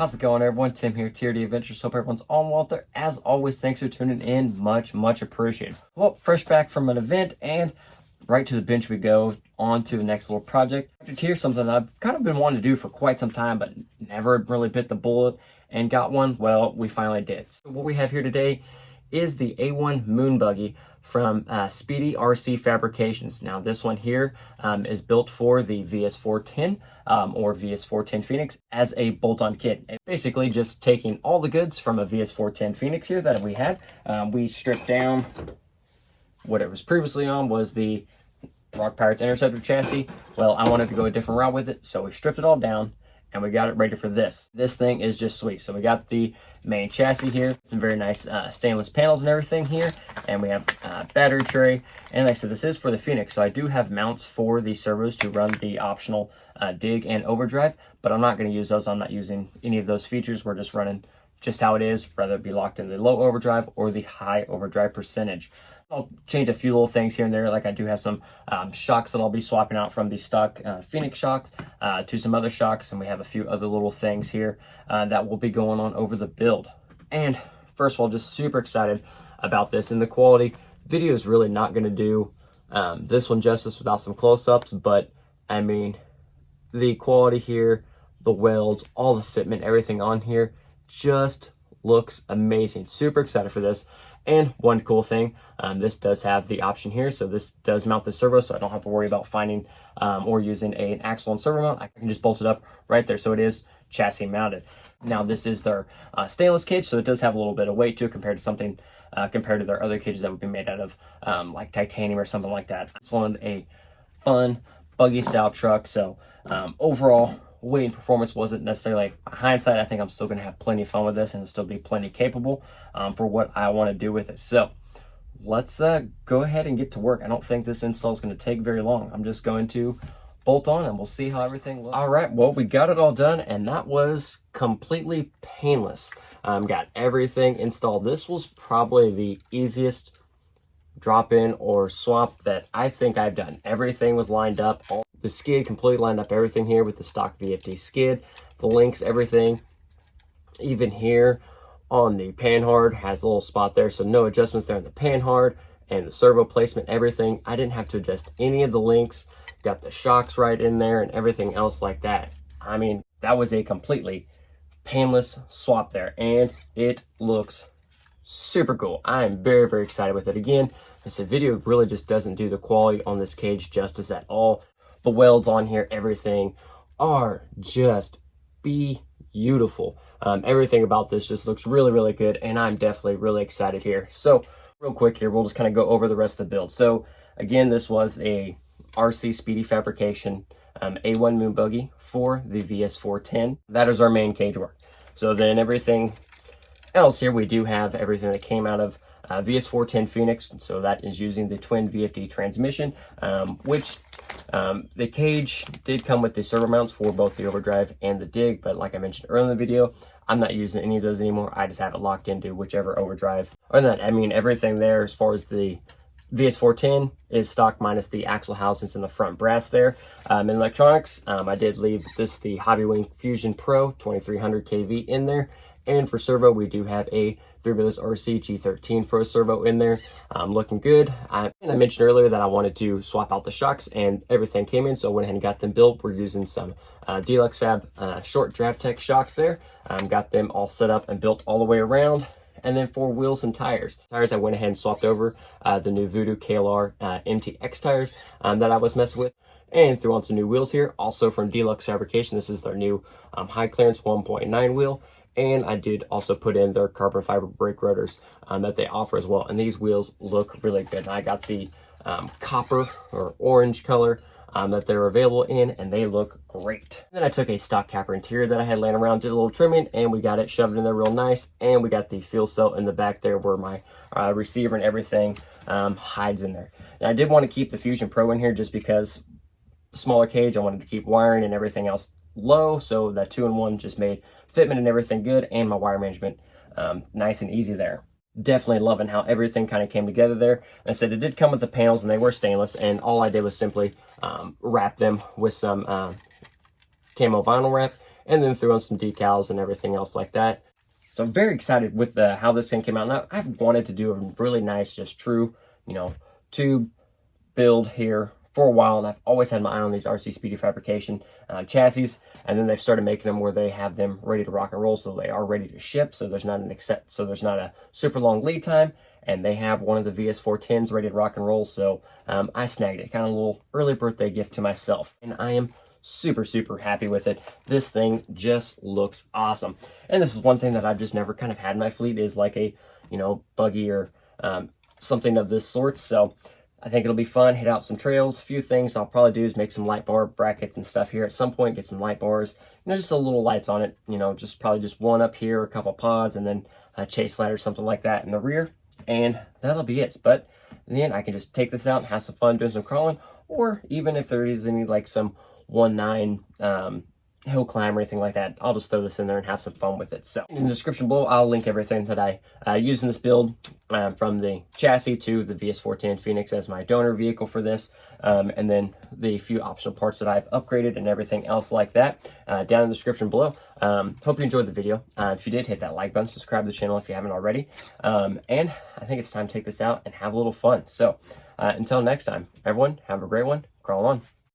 How's it going, everyone? Tim here, TRD Adventures. Hope everyone's all well there. As always, thanks for tuning in. Much appreciated. Well, fresh back from an event and right to the bench we go on to the next little project. Here's something that I've kind of been wanting to do for quite some time, but never really bit the bullet and got one. Well, we finally did. So what we have here today is the A1 moon buggy from Speedy RC Fabrications. Now this one here is built for the VS410 or VS410 Phoenix as a bolt-on kit. And basically just taking all the goods from a VS410 Phoenix here that we had. We stripped down what it was previously on was the Rock Pirates Interceptor chassis. Well, I wanted to go a different route with it, so we stripped it all down and we got it ready for this. This thing is just sweet. So we got the main chassis here, some very nice stainless panels and everything here, and we have battery tray. And like I said, this is for the Phoenix, so I do have mounts for the servos to run the optional dig and overdrive, but I'm not going to use those. I'm not using any of those features. We're just running just how it is, whether it be locked in the low overdrive or the high overdrive percentage. I'll change a few little things here and there, like I do have some shocks that I'll be swapping out from the stock Phoenix shocks to some other shocks, and we have a few other little things here that will be going on over the build. And first of all, just super excited about this, and the quality. Video is really not going to do this one justice without some close-ups, but I mean, the quality here, the welds, all the fitment, everything on here just looks amazing. Super excited for this. And one cool thing, this does have the option here, so this does mount the servo, so I don't have to worry about finding or using an axle and servo mount. I can just bolt it up right there, so it is chassis mounted. Now this is their stainless cage, so it does have a little bit of weight to it compared to something compared to their other cages that would be made out of like titanium or something like that. I just wanted a fun buggy style truck, so overall weight and performance wasn't necessarily, like, hindsight, I think I'm still going to have plenty of fun with this and it'll still be plenty capable for what I want to do with it. So let's go ahead and get to work. I don't think this install is going to take very long. I'm just going to bolt on and we'll see how everything looks. All right, well, we got it all done and that was completely painless. Got everything installed. This was probably the easiest drop in or swap that I think I've done. Everything was lined up. The skid completely lined up, everything here with the stock VFD skid, the links, everything. Even here on the panhard has a little spot there, so no adjustments there in the panhard, and the servo placement, everything. I didn't have to adjust any of the links. Got the shocks right in there and everything else like that. I mean, that was a completely painless swap there, and it looks super cool. I am very excited with it. Again, this video really just doesn't do the quality on this cage justice at all. The welds on here, everything are just beautiful. Everything about this just looks really good, and I'm definitely really excited here. So real quick here, we'll just kind of go over the rest of the build. So again, this was a RC Speedy Fabrication A1 moon buggy for the VS410. That is our main cage work. So then everything else here, we do have everything that came out of VS410 Phoenix, so that is using the twin VFD transmission, which the cage did come with the servo mounts for both the overdrive and the dig, but like I mentioned earlier in the video, I'm not using any of those anymore. I just have it locked into whichever overdrive. Other than that, I mean, everything there as far as the VS410 is stock minus the axle housings in the front brass there. In electronics, I did leave the Hobbywing Fusion Pro 2300 kV in there. And for servo, we do have a 3-Brothers RC G13 Pro servo in there. Looking good. I mentioned earlier that I wanted to swap out the shocks, and everything came in, so I went ahead and got them built. We're using some Deluxe Fab short Draft Tech shocks there. Got them all set up and built all the way around. And then for wheels and tires. I went ahead and swapped over the new Voodoo KLR MTX tires that I was messing with, and threw on some new wheels here. Also from Deluxe Fabrication, this is their new high clearance 1.9 wheel. And I did also put in their carbon fiber brake rotors that they offer as well. And these wheels look really good. And I got the copper or orange color that they're available in, and they look great. Then I took a stock capper interior that I had laying around, did a little trimming, and we got it shoved in there real nice. And we got the fuel cell in the back there where my receiver and everything hides in there. And I did want to keep the Fusion Pro in here just because smaller cage, I wanted to keep wiring and everything else low, so that 2-in-1 just made fitment and everything good, and my wire management nice and easy there. Definitely loving how everything kind of came together there. I said it did come with the panels, and they were stainless, and all I did was simply wrap them with some camo vinyl wrap, and then threw on some decals and everything else like that. So I'm very excited with how this thing came out. Now, I've wanted to do a really nice, just true, you know, tube build here for a while, and I've always had my eye on these RC Speedy Fabrication chassis, and then they've started making them where they have them ready to rock and roll, so they are ready to ship, so there's not a super long lead time, and they have one of the VS410s ready to rock and roll, so I snagged it, kind of a little early birthday gift to myself, and I am super happy with it. This thing just looks awesome. And this is one thing that I've just never kind of had in my fleet, is like a, you know, buggy or something of this sort. So I think it'll be fun, hit out some trails. A few things I'll probably do is make some light bar brackets and stuff here at some point, get some light bars, you know, just a little lights on it, you know, probably just one up here, a couple pods, and then a chase light or something like that in the rear, and that'll be it. But in the end, I can just take this out and have some fun doing some crawling, or even if there is any like some 1.9 hill climb or anything like that, I'll just throw this in there and have some fun with it. So in the description below, I'll link everything that I use in this build, from the chassis to the VS410 Phoenix as my donor vehicle for this, and then the few optional parts that I've upgraded and everything else like that, down in the description below. Hope you enjoyed the video. If you did, hit that like button, subscribe to the channel if you haven't already, and I think it's time to take this out and have a little fun. So until next time, everyone, have a great one. Crawl on.